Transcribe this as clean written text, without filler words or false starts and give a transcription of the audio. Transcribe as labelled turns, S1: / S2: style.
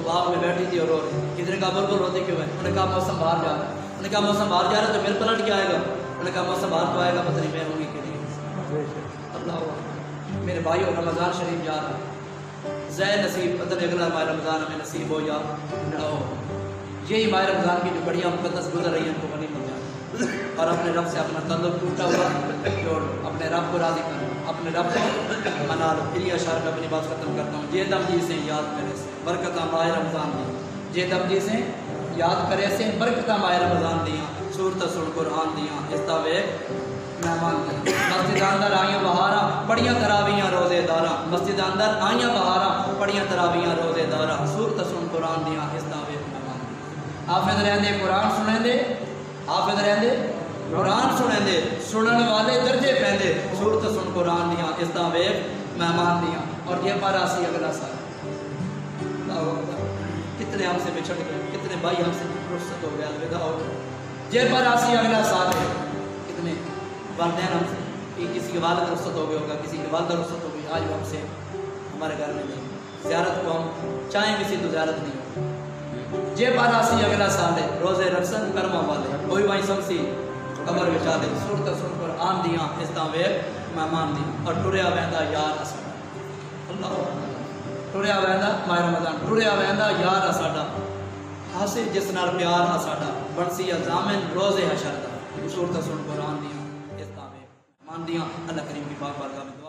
S1: बाग में बैठी थी और रो रही। कितने कहा बुलबुल रोती क्यों है? उन्होंने कहा मौसम बाहर जा रहा है। उन्होंने कहा मौसम बाहर जा रहा है तो फिर पलट क्या आएगा? उन्होंने कहा मौसम बाहर तो आएगा, पता नहीं मैं होंगी कि नहीं। अल्लाह मेरे भाई और रमज़ान शरीफ जा रहा है, ज़ै नसीब पता नहीं अगला माह रमज़ान हमें नसीब हो या ना हो। यही माह रमज़ान की जो बढ़िया मुकद्दस गुजर रही है उनको बनी मिल जाए और अपने रब से अपना तल्लुक टूटा हुआ जोड़ अपने रब को राज़ी करो, अपने रब को मना लो। फिर ये अशार में अपनी बात ख़त्म करता हूँ। जे दम जी से याद करे से बरकत माह रमज़ान दी, जे दम जी से याद करे से बरकत माह रमज़ान दियाँ, सूरत सुन कुरान दियाँ, इस्तावे मेहमान दियाँ। मस्जिद अंदर आइयाँ बहारा पढ़ियाँ तरावियाँ रोज़ेदारा, मस्जिद अंदर आइयाँ बहारा पढ़ियाँ तरावियाँ रोज़ेदारा, सूरत सुन कुरान दियाँ, इस्तावे मेहमान दियाँ। हाफिज़ रहंदे कुरान सुनेंदे, हाफिज़ रहंदे कुरान सुनेंदे, सुनने वाले दर्जे पहंदे, सूरत सुन कुरान दियाँ, इस्तावे मेहमान दियाँ। और ये पारासी अगला साल कितने हमसे बिछड़ गए, कितने भाई हमसे रुखसत हो गया, अलविदा हो गए। ये पारासी अगला साल है, कितने वालदैन हमसे कि किसी के वालिद रुखसत हो गया होगा, किसी के वालिदा रुखसत हो गई, आज वो हमसे हमारे घर में नहीं, ज़ियारत को हम चाहें भी सी तो ज़ियारत नहीं हो। जे पारासी अगला साल है, रोज़े रक्सन करमा वाले कोई वहीं समसी कमर बिछा दे, सूरत सुन कर आन दियाँ, इस्तावे मेहमान दी। और टुरिया वहदा यार असाडा, अल्लाह टुरिया वहदा माह रमज़ान, टुरिया वहदा यार असाडा, हासिल जिस नाल प्यार असाडा, बनसी जामिन रोज़े हशर दा, सूरत सुन कुरान दियाँ, इस्तावे मेहमान दियाँ। अल्लाह करीम की पाक बारगाह में